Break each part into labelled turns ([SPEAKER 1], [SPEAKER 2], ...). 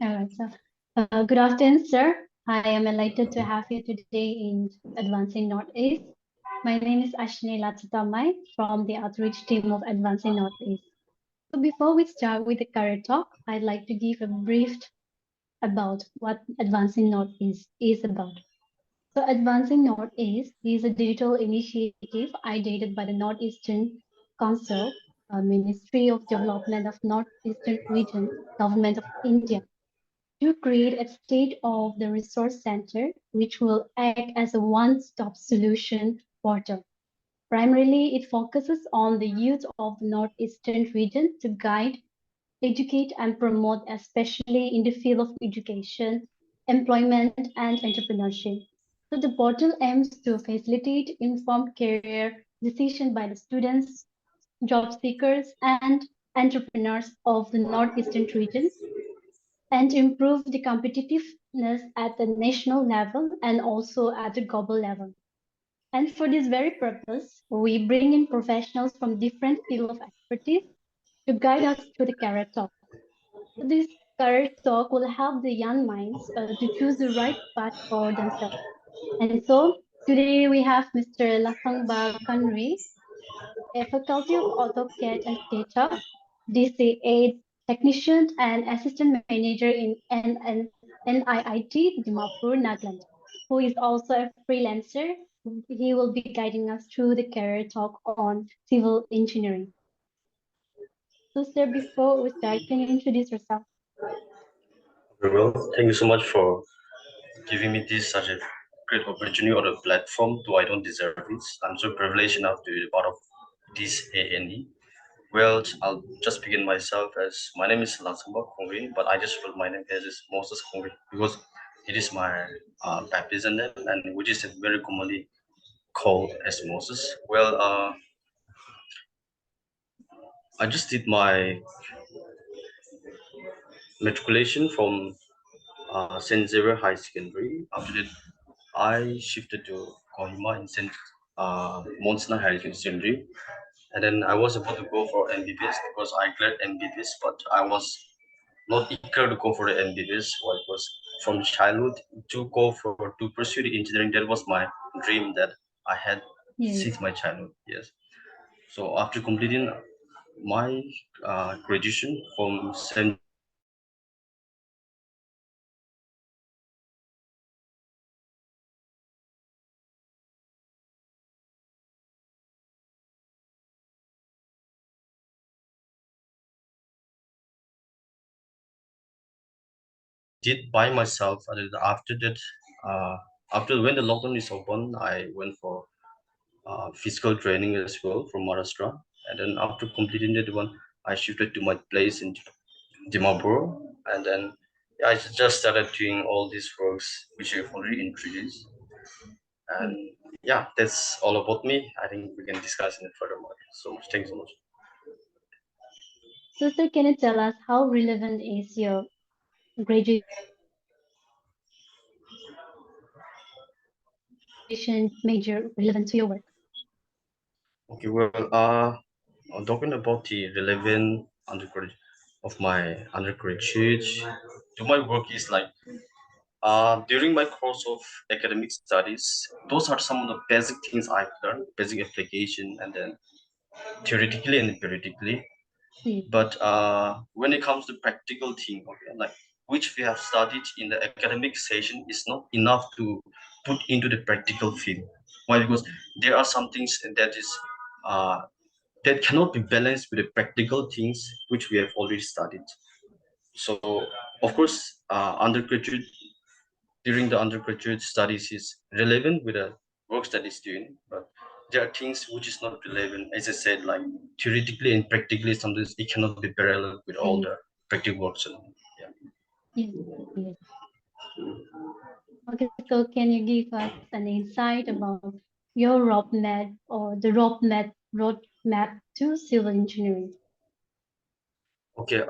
[SPEAKER 1] All right, good afternoon, sir. I am delighted to have you today in Advancing Northeast. My name is Ashni Latsangba from the outreach team of Advancing Northeast. So before we start with the career talk, I'd like to give a brief about what Advancing Northeast is about. So Advancing Northeast is a digital initiative ideated by the Northeastern Council, Ministry of Development of Northeastern Region, Government of India, to create a state-of-the-resource center, which will act as a one-stop solution portal. Primarily, it focuses on the youth of the Northeastern region to guide, educate, and promote, especially in the field of education, employment, and entrepreneurship. So the portal aims to facilitate informed career decision by the students, job seekers, and entrepreneurs of the Northeastern region, and improve the competitiveness at the national level and also at the global level. And for this very purpose, we bring in professionals from different fields of expertise to guide us through the career talk. This career talk will help the young minds to choose the right path for themselves. And so today we have Mr. Latsangba Khungri, a faculty of AutoCAD and SketchUp, DCA technician and assistant manager in NIIT Dimapur, Nagaland, who is also a freelancer. He will be guiding us through the career talk on civil engineering. So, sir, before we start, can you introduce yourself?
[SPEAKER 2] Very well. Thank you so much for giving me this such a great opportunity or a platform, though I don't deserve it. I'm so privileged enough to be part of this ANE. Well, I'll just begin myself as my name is Latsangba Khungri, but I just feel my name is Moses Khungri because it is my baptism name, and which is very commonly called as Moses. Well, I just did my matriculation from St. Xavier High Secondary. After that, I shifted to Kohima in St. Monsignor High Secondary. And then I was about to go for MBBS because I cleared MBBS, but I was not eager to go for the MBBS. Well, it was from childhood to go for to pursue the engineering. That was my dream that I had since my childhood. Yes. So after completing my graduation from St. did by myself. And then after that, after when the lockdown is open, I went for physical training as well from Maharashtra. And then after completing that one, I shifted to my place in Dimapur. And then I just started doing all these works which I've already introduced. And yeah, that's all about me. I think we can discuss in it furthermore. So much. Thanks so much.
[SPEAKER 1] So, sir, can you tell us how relevant is your graduation major relevant to your work?
[SPEAKER 2] Okay, well, talking about the relevant undergraduate of my undergraduate to my work is like during my course of academic studies, those are some of the basic things I've learned, basic application, and then theoretically and theoretically. But when it comes to practical thing, okay, like which we have studied in the academic session is not enough to put into the practical field. Why? Because there are some things uh, that cannot be balanced with the practical things which we have already studied. So, of course, undergraduate during the undergraduate studies is relevant with the work that is doing, but there are things which is not relevant. As I said, like theoretically and practically, sometimes it cannot be parallel with all the practical works. And, yeah.
[SPEAKER 1] Yes, yes. Okay, so can you give us an insight about your roadmap or the roadmap roadmap to civil engineering?
[SPEAKER 2] Okay,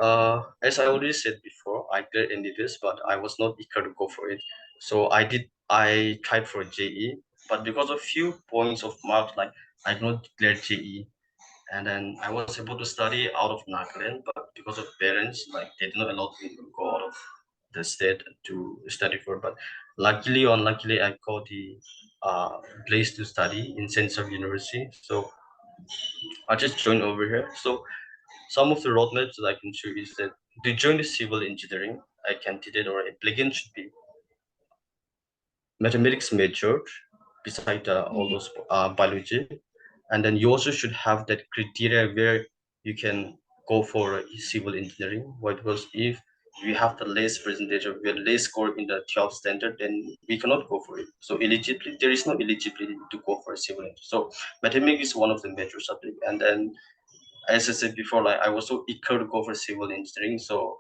[SPEAKER 2] as I already said before, I cleared MBBS, but I was not eager to go for it. So I tried for JE, but because of few points of marks, like I did not declare JE, and then I was able to study out of Nagaland, but because of parents, like they did not allow me to go out of the state to study for. But luckily or unluckily, I got the place to study in Sensor University. So I just joined over here. So some of the roadmaps that I can show is that to join the civil engineering, a candidate or applicant should be mathematics major beside all
[SPEAKER 1] Mm,
[SPEAKER 2] those biology, and then you also should have that criteria where you can go for civil engineering. Why? Because if we have the less percentage or we are less score in the 12 standard, then we cannot go for it. So eligibility, there is no eligibility to go for a civil engineering. So mathematics is one of the major subject, and then as I said before, like I was so eager to go for civil engineering, so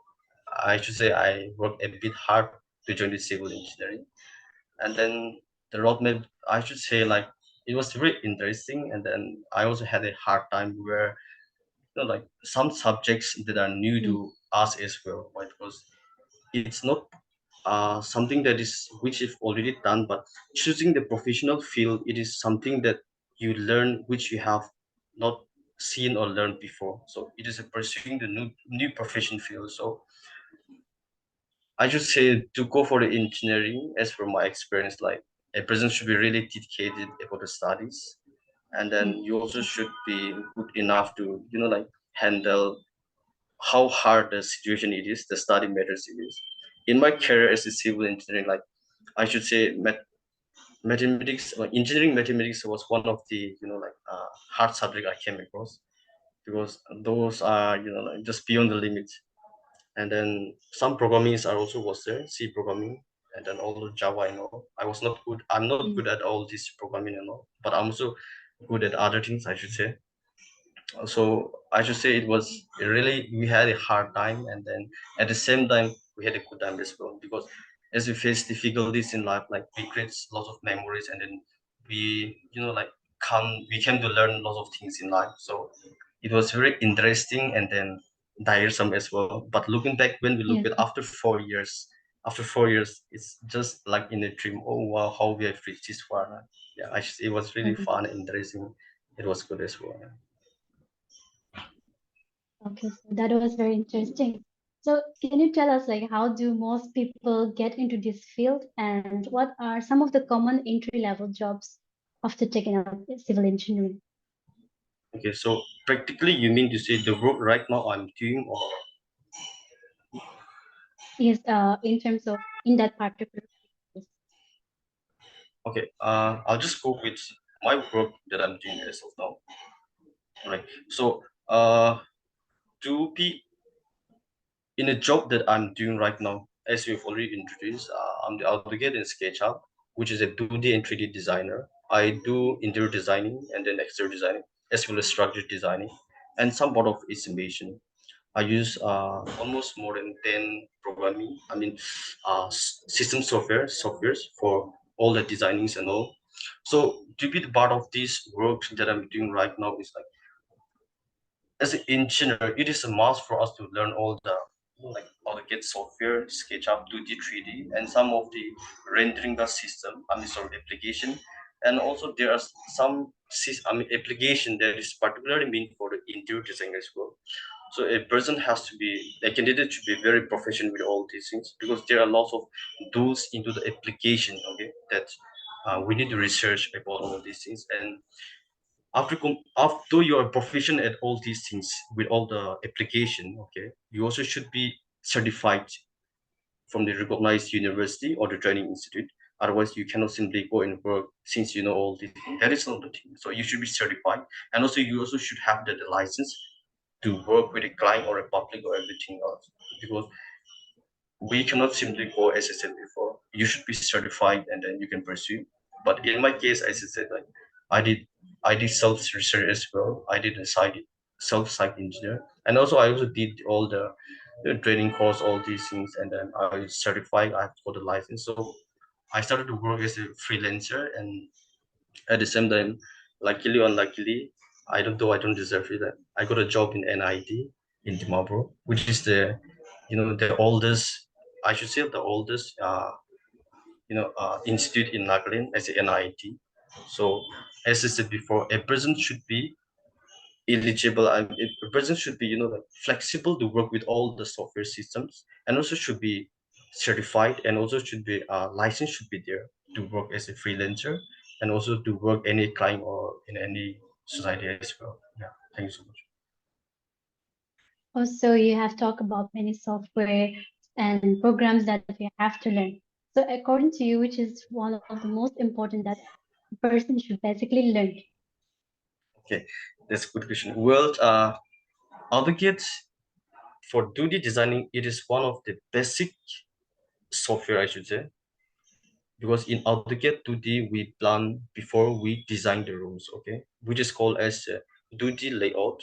[SPEAKER 2] I should say I worked a bit hard to join the civil engineering. And then the roadmap, I should say, like it was very interesting. And then I also had a hard time where like some subjects that are new
[SPEAKER 1] mm,
[SPEAKER 2] to us as well, right? Because it's not something that is which is already done, but choosing the professional field, it is something that you learn which you have not seen or learned before. So it is a pursuing the new profession field. So I should say to go for the engineering, as for my experience, like a person should be really dedicated about the studies, and
[SPEAKER 1] mm,
[SPEAKER 2] then you also should be good enough to like handle how hard the situation it is, the study matters it is. In my career as a civil engineering, like I should say, mathematics, engineering mathematics was one of the hard subject I came across because those are like just beyond the limits. And then some programming are also was there, C programming, and then all the Java and all. I was not good. I'm not
[SPEAKER 1] mm.
[SPEAKER 2] good at all this programming and all, but I'm also good at other things, I should say. So I should say it was really we had a hard time, and then at the same time we had a good time as well because as we face difficulties in life, like we create lots of memories, and then we like we came to learn lots of things in life. So it was very interesting and then tiresome as well. But looking back, when we look
[SPEAKER 1] Yes,
[SPEAKER 2] at after 4 years, it's just like in a dream. Oh wow, how we have reached this far. Yeah, it was really
[SPEAKER 1] yes.
[SPEAKER 2] fun and interesting. It was good as well.
[SPEAKER 1] Okay, so that was very interesting. So can you tell us like how do most people get into this field and what are some of the common entry level jobs after taking up civil engineering?
[SPEAKER 2] Okay, so practically you mean to say the work right now I'm doing, or
[SPEAKER 1] Yes, in terms of in that particular field.
[SPEAKER 2] okay, I'll just go with my work that I'm doing as of now. Right. So to be in a job that I'm doing right now, as you've already introduced, I'm the AutoCAD and SketchUp, which is a 2D and 3D designer. I do interior designing and then exterior designing, as well as structure designing, and some part of estimation. I use almost more than 10 programming, system softwares for all the designings and all. So to be the part of this work that I'm doing right now is like, as an engineer, it is a must for us to learn all the like AutoCAD software, SketchUp, 2D, 3D, and some of the rendering the system, application. And also there are some application that is particularly meant for the interior design as well. So a person has to be, a candidate should be very professional with all these things because there are lots of tools into the application, okay, that we need to research about all these things. And after you are proficient at all these things with all the application, okay, you also should be certified from the recognized university or the training institute. Otherwise, you cannot simply go and work since you know all these things. That is not the thing. So you should be certified, and also you also should have the license to work with a client or a public or everything else because we cannot simply go as I said before. You should be certified and then you can pursue. But in my case, as I said, like I did I did self research as well. I did a site self-site engineer. And also I also did all the training course, all these things, and then I certified, I got the license. So I started to work as a freelancer, and at the same time, luckily or unluckily, I don't deserve it. I got a job in NIT in Dimapur, which is the, the oldest, I should say the oldest, institute in Nagaland as a NIT. So as I said before, a person should be eligible. A person should be, like flexible to work with all the software systems, and also should be certified, and also should be license should be there to work as a freelancer, and also to work any client or in any society as well. Yeah, thank you so much.
[SPEAKER 1] Also, you have talked about many software and programs that we have to learn. So according to you, which is one of the most important that a person should basically learn?
[SPEAKER 2] Okay, that's a good question. Well, AutoCAD for 2D designing, it is one of the basic software, I should say, because in AutoCAD 2D we plan before we design the rooms, okay, which is called as 2D layout.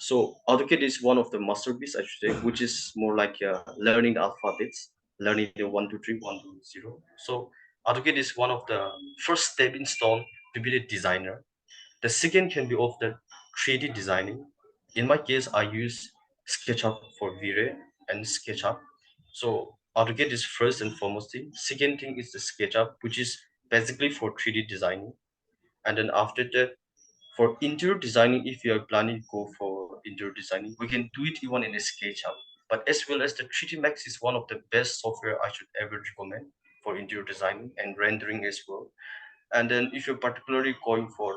[SPEAKER 2] So AutoCAD is one of the masterpiece, I should say, which is more like learning the alphabets, learning the 1 2 3 1 2 0. So AutoCAD is one of the first stepping stone to be a designer. The second can be of the 3D designing. In my case, I use SketchUp for V-Ray and SketchUp. So AutoCAD is first and foremost thing. Second thing is the SketchUp, which is basically for 3D designing. And then after that, for interior designing, if you are planning to go for interior designing, we can do it even in a SketchUp. But as well as the 3D Max is one of the best software I should ever recommend for interior designing and rendering as well. And then if you're particularly going for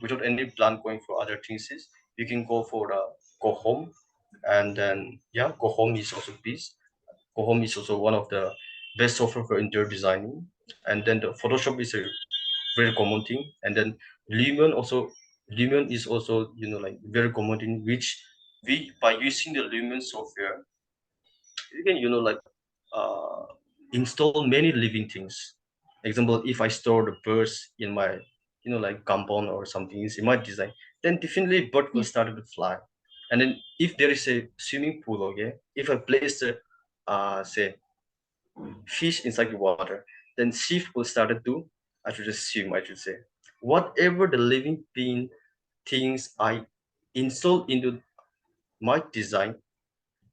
[SPEAKER 2] without any plan going for other things, is you can go for go home. And then yeah, go home is also beast. Go home is also one of the best software for interior designing. And then the Photoshop is a very common thing. And then Lumion also, Lumion is also, like very common thing, which we, by using the Lumion software, you can, like uh, install many living things. Example, if I store the birds in my, like compound or something is in my design, then definitely bird will
[SPEAKER 1] Yes.
[SPEAKER 2] start to fly. And then if there is a swimming pool, okay, if I place the say fish inside the water, then sheep will start to do, I should just swim, I should say. Whatever the living being things I install into my design,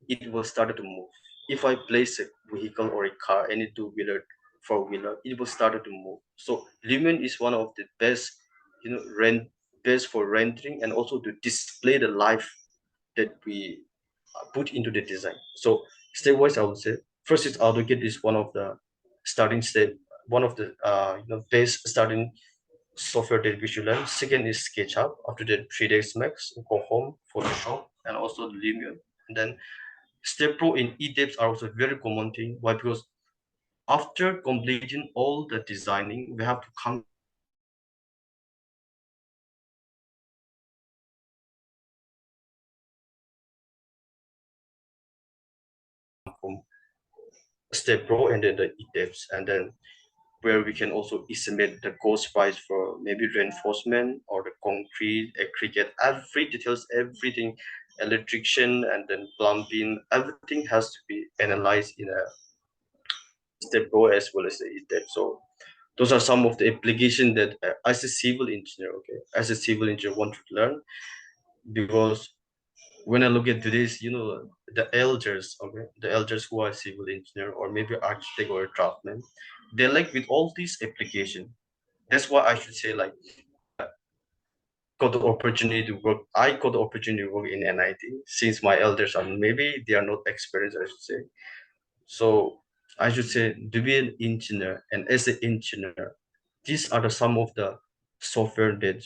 [SPEAKER 2] it will start to move. If I place a vehicle or a car, any two-wheeler, four-wheeler, it will start to move. So Lumen is one of the best, rent best for rendering and also to display the life that we put into the design. So step-wise, I would say first is AutoCAD is one of the starting step, one of the best starting software that we should learn. Second is SketchUp. After that, 3ds Max, go home, Photoshop, and also Lumion. And then Step Pro in e-tapes are also very common thing. Why? Because after completing all the designing, we have to come from Step Pro and then the e-tapes, and then where we can also estimate the cost price for maybe reinforcement or the concrete, aggregate, every details, everything, electrician and then plumbing, everything has to be analyzed in a Step Pro as well as the e-tape. So those are some of the application that as a civil engineer, okay, as a civil engineer want to learn. Because when I look at today's, the elders, okay, the elders who are civil engineer or maybe architect or a craftsman, they like with all these application. That's why I should say like got the opportunity to work. I got the opportunity to work in NIT since my elders are maybe they are not experienced, I should say. So I should say to be an engineer and as an engineer, these are the some of the software that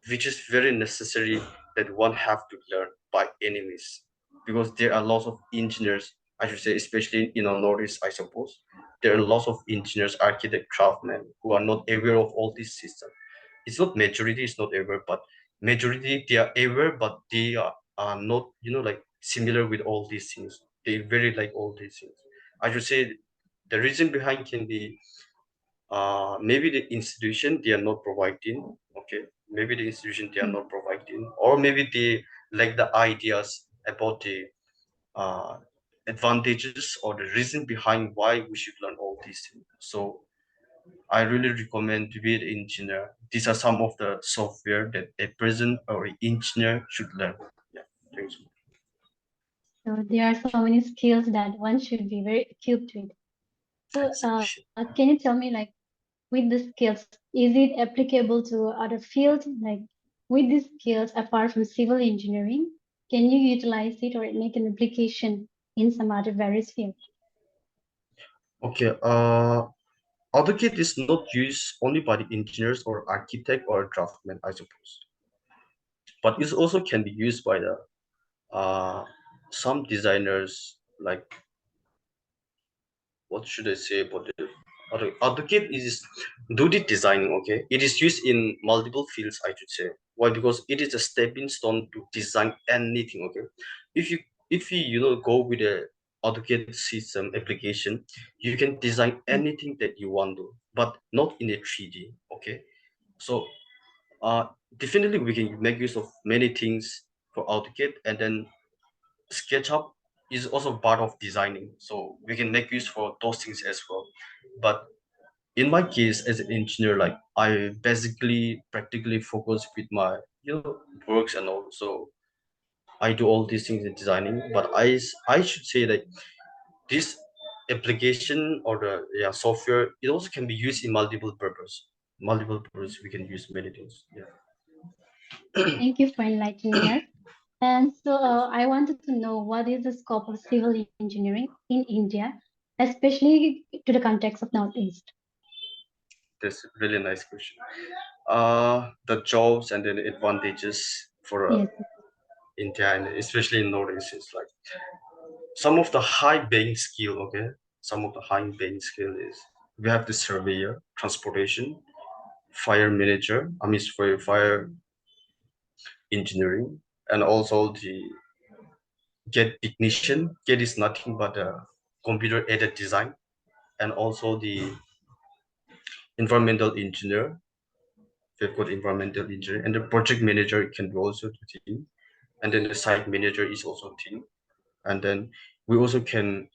[SPEAKER 2] which is very necessary that one have to learn by any means, because there are lots of engineers, I should say, especially in our northeast, I suppose there are lots of engineers, architect, craftsmen who are not aware of all these systems. It's not majority is not aware, but majority they are aware, but they are not, like similar with all these things. They very like all these things, I should say. The reason behind can be maybe the institution they are not providing, okay, maybe the institution they are
[SPEAKER 1] Mm.
[SPEAKER 2] not providing, or maybe they like the ideas about the uh, advantages or the reason behind why we should learn all these things. So I really recommend to be an engineer. These are some of the software that a person or an engineer should learn. Yeah, thanks.
[SPEAKER 1] So there are so many skills that one should be very equipped with. So
[SPEAKER 2] Exactly.
[SPEAKER 1] can you tell me, like, with the skills, is it applicable to other fields? Like, with these skills, apart from civil engineering, can you utilize it or make an application in some other various fields?
[SPEAKER 2] Okay. AutoCAD is not used only by the engineers or architect or draftsman, I suppose, but it also can be used by the some designers. Like, what should I say about the AutoCAD is do the designing. Okay, it is used in multiple fields, I should say. Why? Because it is a stepping stone to design anything. Okay, if you go with a AutoCAD system application, you can design
[SPEAKER 1] Mm.
[SPEAKER 2] anything that you want to, but not in a 3D. Okay, so uh definitely we can make use of many things for AutoCAD, and then SketchUp is also part of designing, so we can make use for those things as well. But in my case, as an engineer, like I basically practically focus with my works and all. So I do all these things in designing, but I should say that this application or the software, it also can be used in multiple purpose. Multiple purpose, we can use many things. Yeah.
[SPEAKER 1] Thank you for enlightening us. And so I wanted to know what is the scope of civil engineering in India, especially to the context of Northeast.
[SPEAKER 2] That's a really nice question. The jobs and then advantages for
[SPEAKER 1] Yes.
[SPEAKER 2] India, and especially in Northeast, is like some of the high paying skill. Okay, some of the high paying skill is we have the surveyor, transportation, fire manager. I mean, for fire engineering, and also the get technician. Get is nothing but a computer aided design, and also the environmental engineer. We've got environmental engineer, and the project manager can be also the team, and then the site manager is also team, and then we also can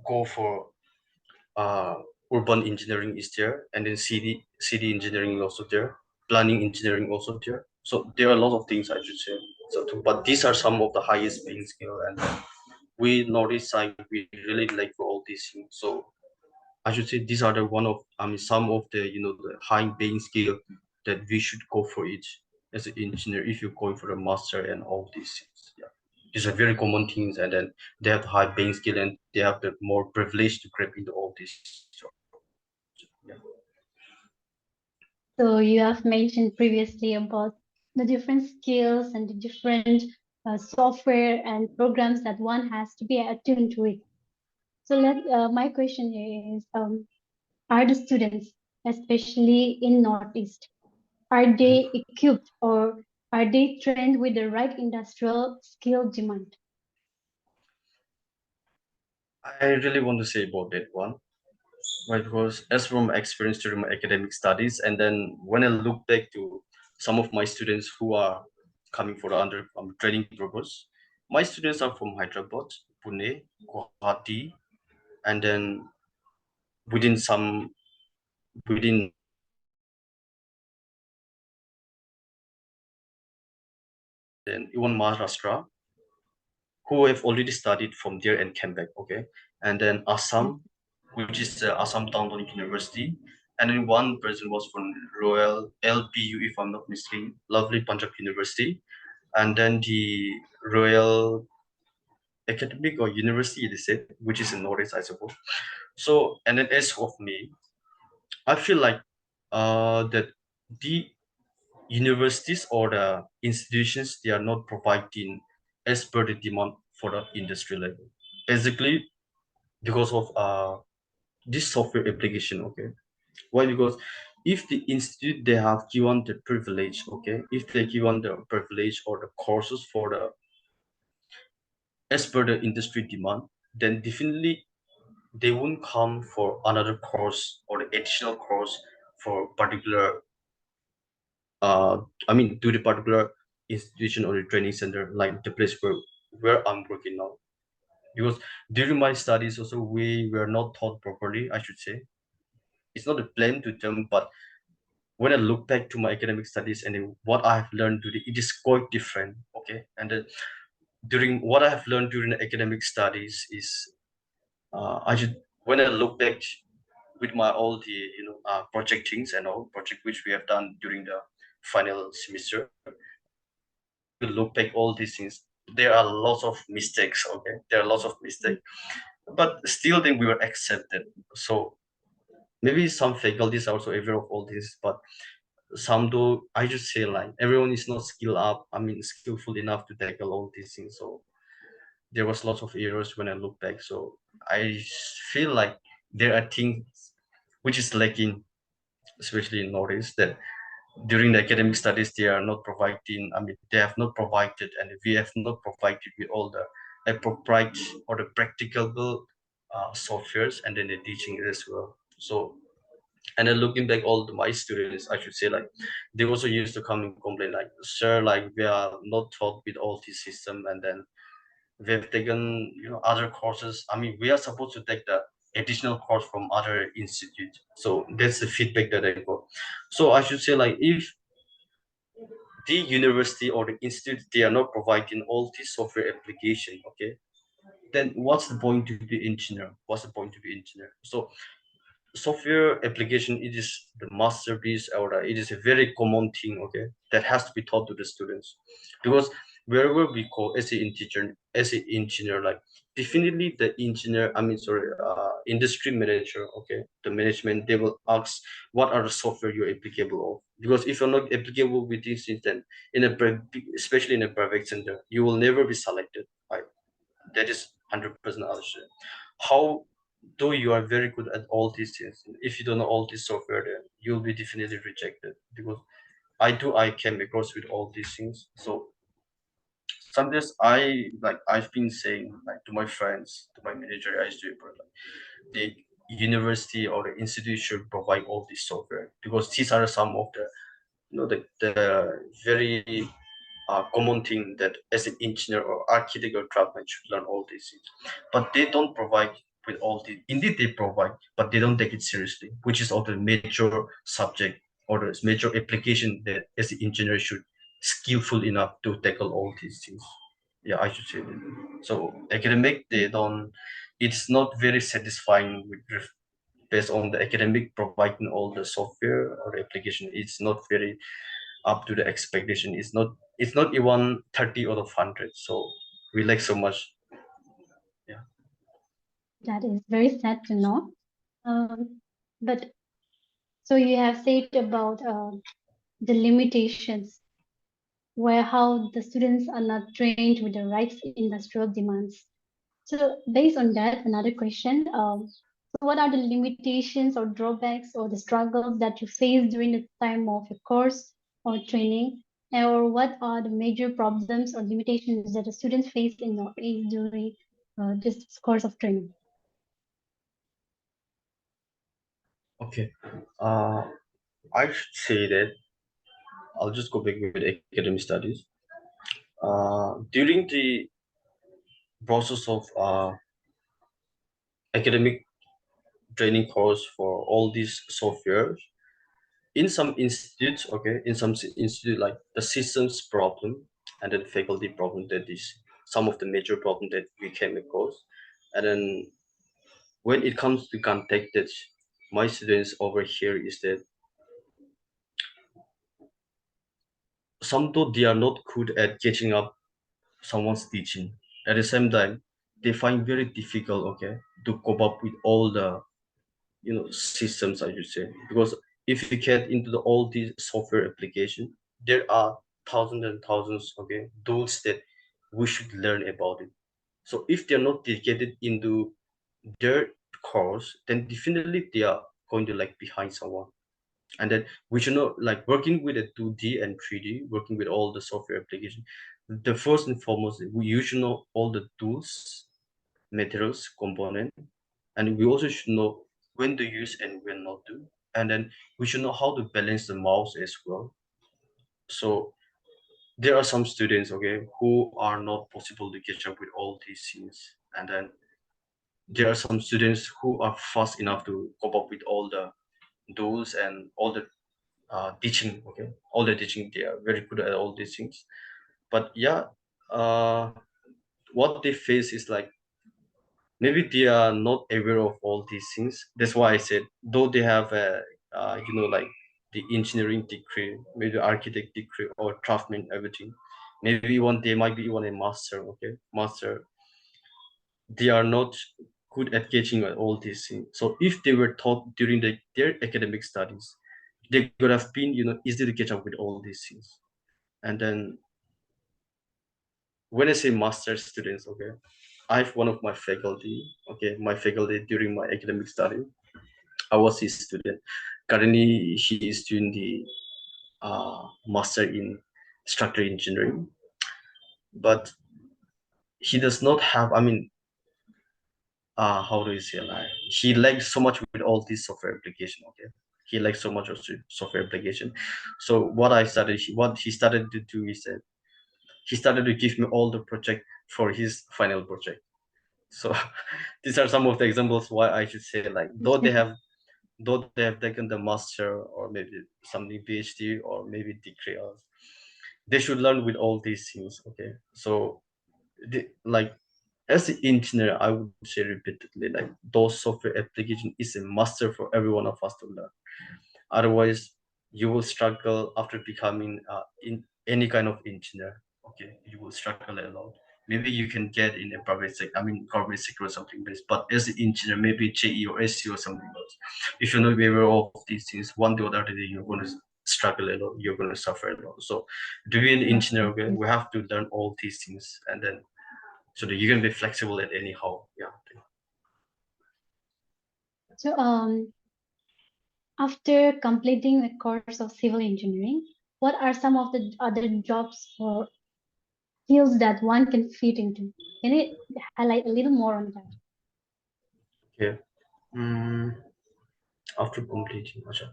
[SPEAKER 2] go for uh, urban engineering is there, and then city engineering also there, planning engineering also there. So there are a lot of things, I should say. So but these are some of the highest paying skill, and we notice like we really like for all these things. So I should say these are the one of some of the the high paying skill that we should go for it as an engineer if you're going for a master and all these things. Yeah, these are very common things, and then they have high paying skill and they have the more privilege to grab into all these jobs. Yeah.
[SPEAKER 1] So you have mentioned previously about the different skills and the different software and programs that one has to be attuned to it. So my question here is, are the students, especially in Northeast, are they equipped or are they trained with the right industrial skill demand?
[SPEAKER 2] I really want to say about that one. Right, because as from my experience during my academic studies, and then when I look back to some of my students who are coming for the under training purpose, my students are from Hyderabad, Pune, Guwahati, and then within some within then even Maharashtra, who have already studied from there and came back. Okay, and then
[SPEAKER 1] Yes.
[SPEAKER 2] Assam, which is Assam Downtown University, and then one person was from Royal LPU, if I'm not mistaken, lovely Punjab University, and then the Royal Academic or University, they said, which is in Norwich, I suppose. So, and then as of me, I feel like that the universities or the institutions, they are not providing as per the demand for the industry level. Basically, because of this software application. Okay, why? Because if the institute they have given the privilege, okay, if they given the privilege or the courses for the as per the industry demand, then definitely they won't come for another course or the additional course for particular I mean to the particular institution or the training center like the place where I'm working now. Because during my studies also we were not taught properly, I should say. it's not a blame to them, but when I look back to my academic studies and then what I have learned today, it is quite different. Okay, and then during what I have learned during the academic studies is I should when I look back with my all the project things and all project which we have done during the final semester. When we look back all these things, there are lots of mistakes. Okay, there are lots of mistakes, but still then we were accepted. So maybe some faculties are also aware of all this, but some do. I just say like everyone is not skillful enough to tackle all these things. So there was lots of errors when I look back. So I feel like there are things which is lacking, especially in Northeast, that during the academic studies they are not providing. They have not provided, and we have not provided with all the appropriate or the practicable softwares, and then the teaching as well. So and then looking back all my students, I should say like they also used to come and complain like, sir, like we are not taught with all this system, and then we have taken other courses. We are supposed to take the additional course from other institute. So that's the feedback that I got. So I should say like if the university or the institute they are not providing all this software application, okay, then what's the point to be engineer? What's the point to be engineer? So software application, it is the masterpiece, or it is a very common thing, okay, that has to be taught to the students. Because wherever we call as a engineer, like definitely the engineer, industry manager, okay, the management, they will ask what are the software you're applicable of. Because if you're not applicable with these things, then especially in a private center, you will never be selected, right? That is 100% understood. How though you are very good at all these things, if you don't know all this software, then you'll be definitely rejected. Because I came across with all these things. So sometimes I've been saying like to my friends, to my manager, I used to like the university or the institute should provide all this software, because these are some of the the very common thing that as an engineer or architect or craftsman should learn all these things. But they don't provide with all the. Indeed, they provide, but they don't take it seriously, which is all the major subject or the major application that as an engineer should skillful enough to tackle all these things. Yeah, I should say that. So academic, they don't. It's not very satisfying based on the academic providing all the software or the application. It's not very up to the expectation. It's not even 30 out of 100. So we like so much. Yeah.
[SPEAKER 1] That is very sad to know. But so you have said about the limitations, where how the students are not trained with the right industrial demands. So based on that, another question, so what are the limitations or drawbacks or the struggles that you face during the time of your course or training? Or what are the major problems or limitations that the students face in during this course of training?
[SPEAKER 2] Okay. Uh, I should say that I'll just go back with academic studies. During the process of academic training course for all these software, in some institutes, okay, in some institute like the systems problem and then faculty problem, that is some of the major problem that we came across. And then when it comes to contact that my students over here is that some though they are not good at catching up someone's teaching. At the same time, they find very difficult, okay, to cope up with all the systems, I should say. Because if you get into all these software application, there are thousands and thousands, okay, tools that we should learn about it. So if they're not dedicated into their course, then definitely they are going to like behind someone. And then we should know like working with a 2D and 3D, working with all the software application. The first and foremost, we should know all the tools, materials, component, and we also should know when to use and when not to. And then we should know how to balance the mouse as well. So there are some students, okay, who are not possible to catch up with all these things. And then there are some students who are fast enough to cope up with all the those and all the teaching. Okay, all the teaching, they are very good at all these things. But yeah, uh, what they face is like maybe they are not aware of all these things. That's why I said, though they have a like the engineering degree, maybe architect degree or craftsman, everything. Maybe one they might be even a master. Okay, master. They are not good at catching on all these things. So if they were taught during their academic studies, they could have been easy to catch up with all these things. And then when I say master students, okay, I have one of my faculty, okay, my faculty during my academic study. I was his student. Currently, he is doing the master in structural engineering, but he does not have. I mean, how do you say, like, he likes so much with all these software application. Okay, he likes so much of software application. So what he started to do is that he started to give me all the project for his final project. So these are some of the examples why I should say, like, though they have taken the master or maybe something PhD or maybe degree, or they should learn with all these things. Okay, so like as an engineer, I would say repeatedly, like, those software application is a master for every one of us to learn. Otherwise, you will struggle after becoming in any kind of engineer. Okay, you will struggle a lot. Maybe you can get in a private sector, I mean corporate sector or something like this. But as an engineer, maybe JE or SC or something else. If you're not aware of these things, one day or the other day you're going to struggle a lot. You're going to suffer a lot. So, to be an engineer, okay, we have to learn all these things, and then so that you can be flexible at anyhow. Yeah.
[SPEAKER 1] So after completing the course of civil engineering, what are some of the other jobs or fields that one can fit into? Can you highlight a little more on that?
[SPEAKER 2] Okay. Mm, after completing, Acha.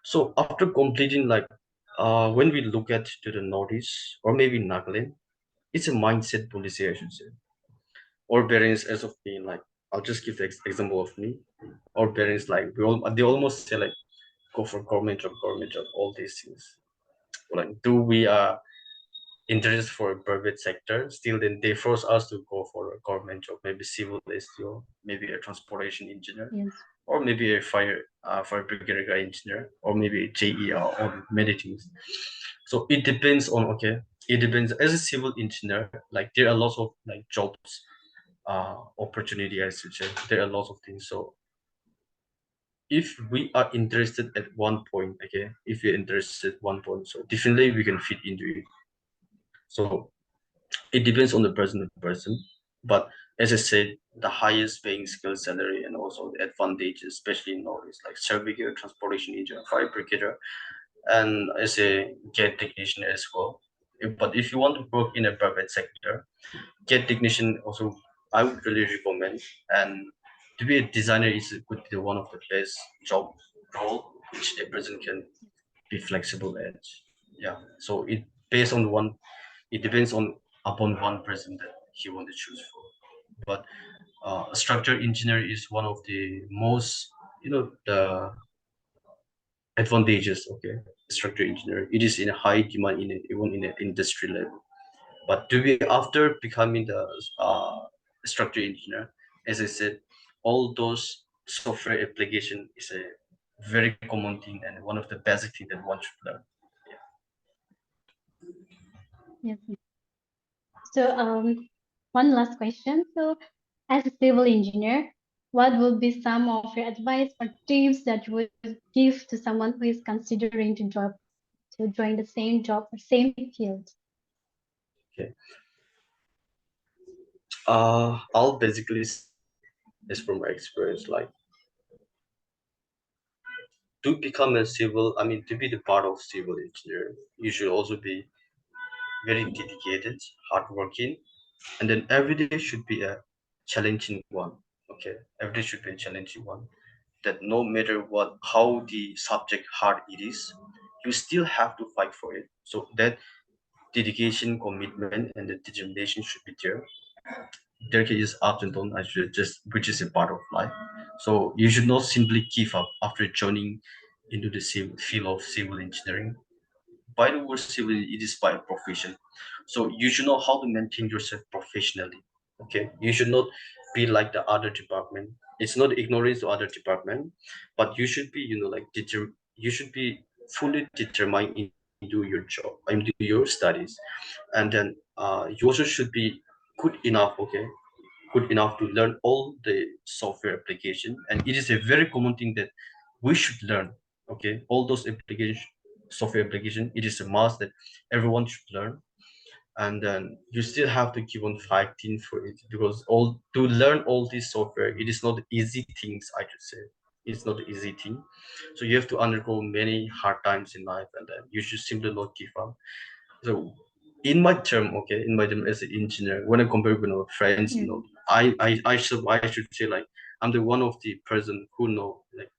[SPEAKER 2] So after completing, like, when we look at to the Northeast or maybe Nagaland, it's a mindset policy, I should say. Or parents, as of me, like, I'll just give the example of me. Or parents, like, they almost say, like, go for government job, all these things. Like, do we interest for a private sector, still then they force us to go for a government job, maybe civil STO, maybe a transportation engineer,
[SPEAKER 1] Yes.
[SPEAKER 2] or maybe a fire brigade guy engineer, or maybe a JER, or many things. So it depends on, okay, it depends. As a civil engineer, like, there are lots of like jobs, opportunity, I should say. There are lots of things. So if we are interested at one point, okay, if you're interested at one point, so definitely we can fit into it. So it depends on the person to person. But as I said, the highest paying skill salary and also the advantages, especially in Northeast, like surveyor, transportation engineer, fire brigadier, and as a gate technician as well. But if you want to work in a private sector, gate technician also I would really recommend. And to be a designer could be one of the best job role which a person can be flexible at. Yeah. So based on one it depends on upon one person that he want to choose for. But a structural engineer is one of the most the advantages. Okay, structural engineer, it is in a high demand even in an industry level. But to be after becoming the uh, structural engineer, as I said, all those software application is a very common thing and one of the basic thing that one should learn.
[SPEAKER 1] Yes. So one last question. So as a civil engineer, what would be some of your advice or tips that you would give to someone who is considering to join the same job or same field?
[SPEAKER 2] Okay. I'll basically say, as from my experience, like, to become a civil, I mean, to be the part of civil engineer, you should also be very dedicated, hardworking, and then every day should be a challenging one. Okay, every day should be a challenging one. That no matter what, how the subject hard it is, you still have to fight for it. So that dedication, commitment, and the determination should be there. There is ups and downs, which is a part of life. So you should not simply give up after joining into the field of civil engineering. By the word civil, it is by profession. So you should know how to maintain yourself professionally. Okay, you should not be like the other department. It's not ignorance to other department, but you should be, like you should be fully determined into your job, into your studies, and then you also should be good enough. Okay, good enough to learn all the software application, and it is a very common thing that we should learn. Okay, all those application software application, it is a must that everyone should learn. And then you still have to keep on fighting for it, because all to learn all this software, it is not easy things, I should say. It's not an easy thing. So you have to undergo many hard times in life, and then you should simply not give up. So in my term, okay, in my term as an engineer, when I compare with friends, I should say like I'm the one of the person who know like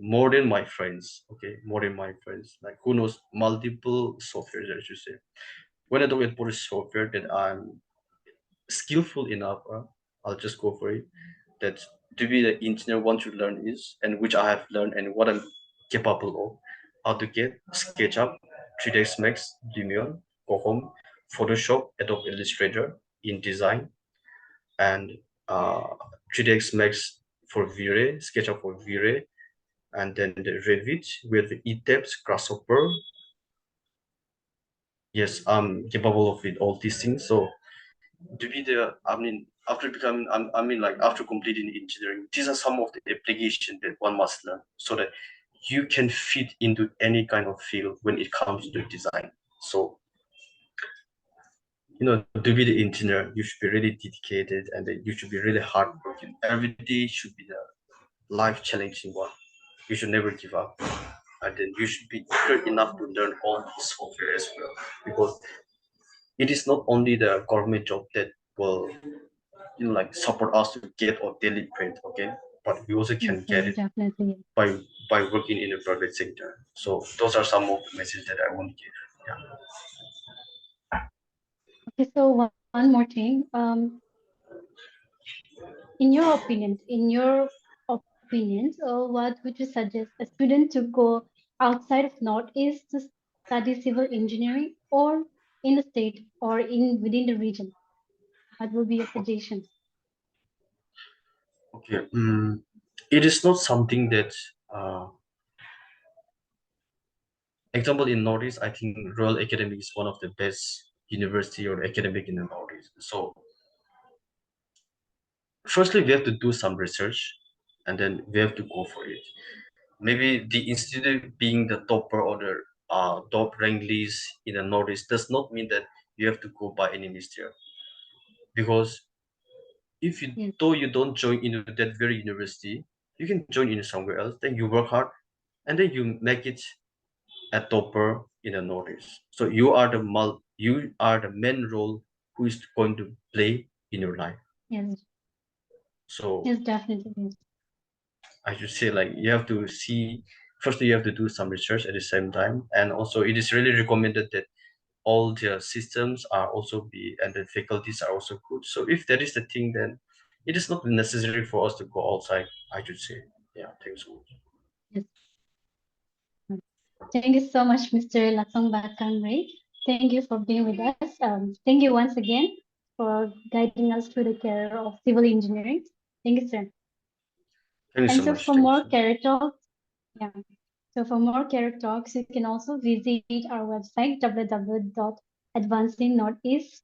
[SPEAKER 2] more than my friends, okay, more than my friends, like who knows multiple softwares, I should say. When I talk about the software that I'm skillful enough, I'll just go for it. That to be the engineer one should learn is, and which I have learned and what I'm capable of. AutoCAD, SketchUp, 3ds Max, Lumion, Home, Photoshop, Adobe Illustrator, InDesign, and uh, 3ds Max for V-Ray, SketchUp for V-Ray, and then the Revit with the ETABS, Grasshopper. Yes, I'm capable of it, all these things. So to be there, I mean, after becoming, like after completing engineering, these are some of the applications that one must learn so that you can fit into any kind of field when it comes to design. So, to be the engineer, you should be really dedicated, and then you should be really hardworking. Every day should be the life challenging one. You should never give up. And then you should be eager enough to learn all this software as well. Because it is not only the government job that will like support us to get our daily bread, okay, but we also
[SPEAKER 1] Yes,
[SPEAKER 2] can get
[SPEAKER 1] yes,
[SPEAKER 2] it
[SPEAKER 1] definitely.
[SPEAKER 2] by working in the private sector. So those are some of the messages that I want to give. Yeah.
[SPEAKER 1] Okay, so one more thing. In your opinions, what would you suggest a student to go outside of Northeast to study civil engineering, or in the state or in within the region? What will be your suggestion?
[SPEAKER 2] Okay. It is not something that example in Northeast, I think Royal Academy is one of the best university or academic in the Northeast. So firstly we have to do some research, and then we have to go for it. Maybe the institute being the topper or the top ranked list in the Northeast does not mean that you have to go by any list here. Because if you
[SPEAKER 1] Yes,
[SPEAKER 2] though you don't join into that very university, you can join in somewhere else. Then you work hard, and then you make it a topper in the Northeast. So you are the main role who is going to play in your life.
[SPEAKER 1] yes,
[SPEAKER 2] So
[SPEAKER 1] yes, definitely. Yes,
[SPEAKER 2] I should say like you have to see firstly you have to do some research at the same time, and also it is really recommended that all their systems are also be and the faculties are also good. So if that is the thing, then it is not necessary for us to go outside, I should say. Yeah, thanks so much.
[SPEAKER 1] yes. Thank you so much, Mr. Latsangba Khungri. Thank you for being with us. Thank you once again for guiding us through the career of civil engineering. Thank you, sir.
[SPEAKER 2] Thank you
[SPEAKER 1] And
[SPEAKER 2] so
[SPEAKER 1] so
[SPEAKER 2] much.
[SPEAKER 1] for
[SPEAKER 2] Thank you
[SPEAKER 1] more
[SPEAKER 2] so much.
[SPEAKER 1] career talks, yeah. So for more career talks, you can also visit our website www.advancingnortheast